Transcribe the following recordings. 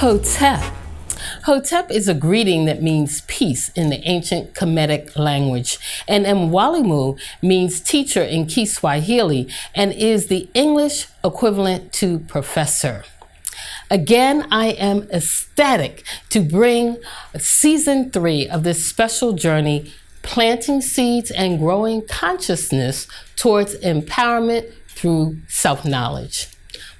Hotep. Hotep is a greeting that means peace in the ancient Kemetic language, and Mwalimu means teacher in Kiswahili and is the English equivalent to professor. Again, I am ecstatic to bring season 3 of this special journey, planting seeds and growing consciousness towards empowerment through self-knowledge.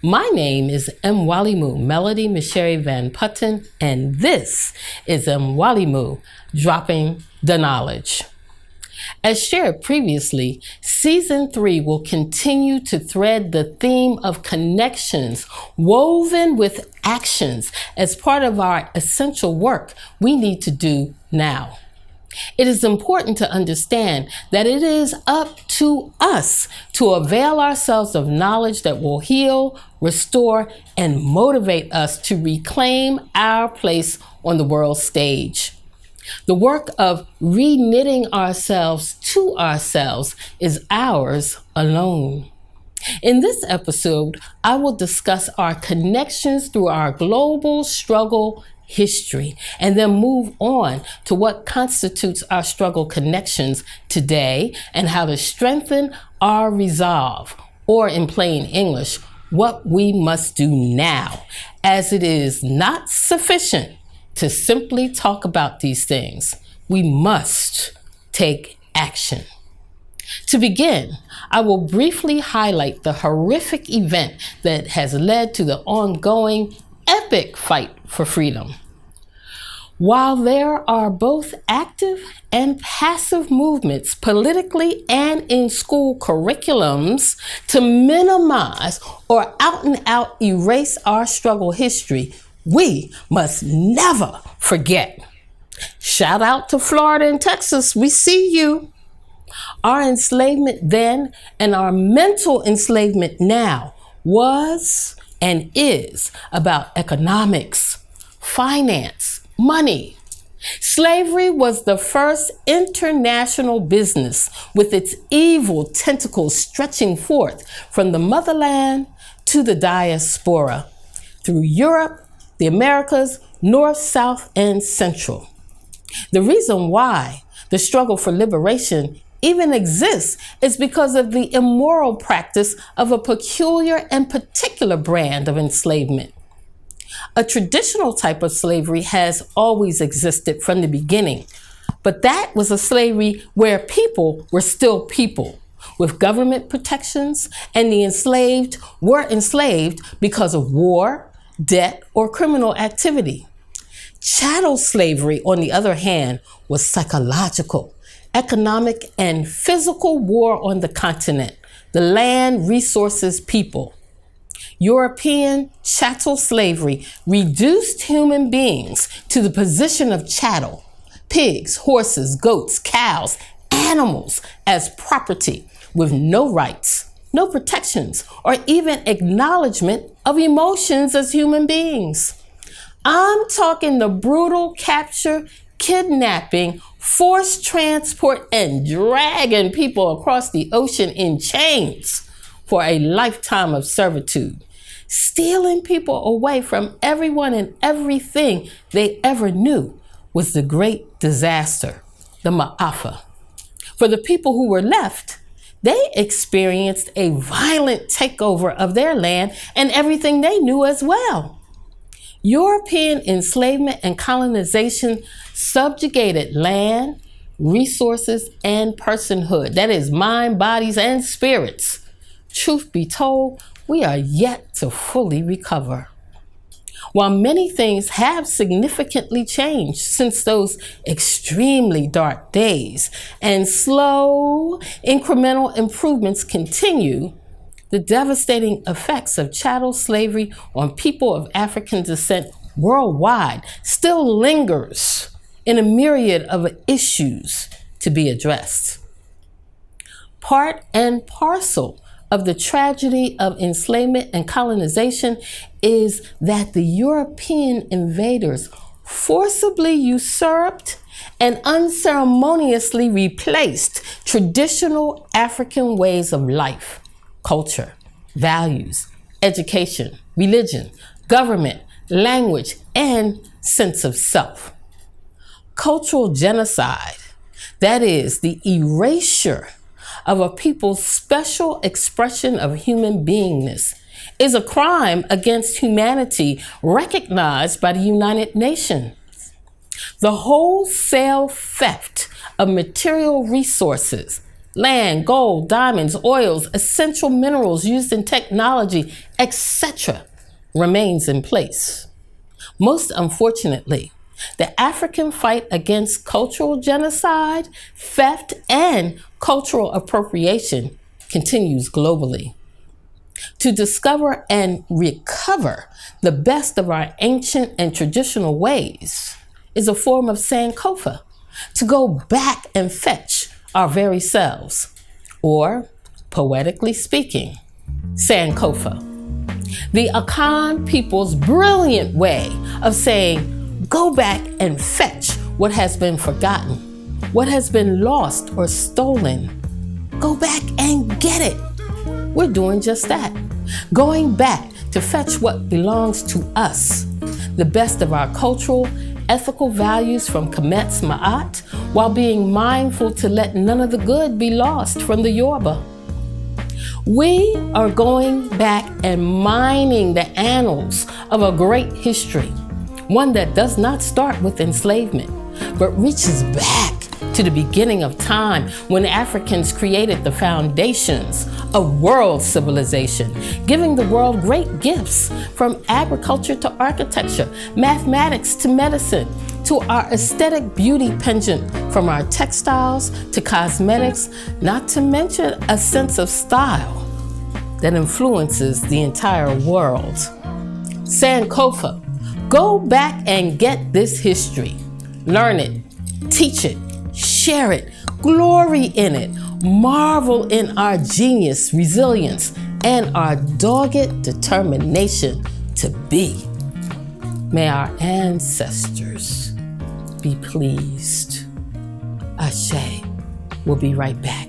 My name is Mwalimu Melodye Micere Van Putten, and this is Mwalimu Dropping the Knowledge. As shared previously, season 3 will continue to thread the theme of connections woven with actions as part of our essential work we need to do now. It is important to understand that it is up to us to avail ourselves of knowledge that will heal, restore, and motivate us to reclaim our place on the world stage. The work of reknitting ourselves to ourselves is ours alone. In this episode, I will discuss our connections through our global struggle history, and then move on to what constitutes our struggle connections today and how to strengthen our resolve, or in plain English, what we must do now, as it is not sufficient to simply talk about these things. We must take action. To begin, I will briefly highlight the horrific event that has led to the ongoing epic fight for freedom. While there are both active and passive movements politically and in school curriculums to minimize or out and out erase our struggle history, we must never forget. Shout out to Florida and Texas, we see you. Our enslavement then and our mental enslavement now was and is about economics, finance, money. Slavery was the first international business with its evil tentacles stretching forth from the motherland to the diaspora, through Europe, the Americas, North, South, and Central. The reason why the struggle for liberation even exists is because of the immoral practice of a peculiar and particular brand of enslavement. A traditional type of slavery has always existed from the beginning, but that was a slavery where people were still people, with government protections, and the enslaved were enslaved because of war, debt, or criminal activity. Chattel slavery, on the other hand, was psychological, economic, and physical war on the continent, the land, resources, people. European chattel slavery reduced human beings to the position of chattel, pigs, horses, goats, cows, animals as property with no rights, no protections, or even acknowledgement of emotions as human beings. I'm talking the brutal capture, kidnapping, forced transport, and dragging people across the ocean in chains for a lifetime of servitude, stealing people away from everyone and everything they ever knew was the great disaster, the Ma'afa. For the people who were left, they experienced a violent takeover of their land and everything they knew as well. European enslavement and colonization subjugated land, resources, and personhood. That is mind, bodies, and spirits. Truth be told, we are yet to fully recover. While many things have significantly changed since those extremely dark days, and slow incremental improvements continue, the devastating effects of chattel slavery on people of African descent worldwide still lingers in a myriad of issues to be addressed. Part and parcel of the tragedy of enslavement and colonization is that the European invaders forcibly usurped and unceremoniously replaced traditional African ways of life, culture, values, education, religion, government, language, and sense of self. Cultural genocide, that is, the erasure of a people's special expression of human beingness, is a crime against humanity recognized by the United Nations. The wholesale theft of material resources, land, gold, diamonds, oils, essential minerals used in technology, etc., remains in place. Most unfortunately, the African fight against cultural genocide, theft, and cultural appropriation continues globally. To discover and recover the best of our ancient and traditional ways is a form of Sankofa, to go back and fetch our very selves, or, poetically speaking, Sankofa. The Akan people's brilliant way of saying, go back and fetch what has been forgotten, what has been lost or stolen. Go back and get it. We're doing just that. Going back to fetch what belongs to us, the best of our cultural, ethical values from Kemet's Ma'at, while being mindful to let none of the good be lost from the Yoruba. We are going back and mining the annals of a great history, one that does not start with enslavement, but reaches back to the beginning of time when Africans created the foundations of world civilization, giving the world great gifts from agriculture to architecture, mathematics to medicine, to our aesthetic beauty penchant from our textiles to cosmetics, not to mention a sense of style that influences the entire world. Sankofa, go back and get this history. Learn it, teach it, share it, glory in it, marvel in our genius, resilience, and our dogged determination to be. May our ancestors be pleased. Ashay will be right back.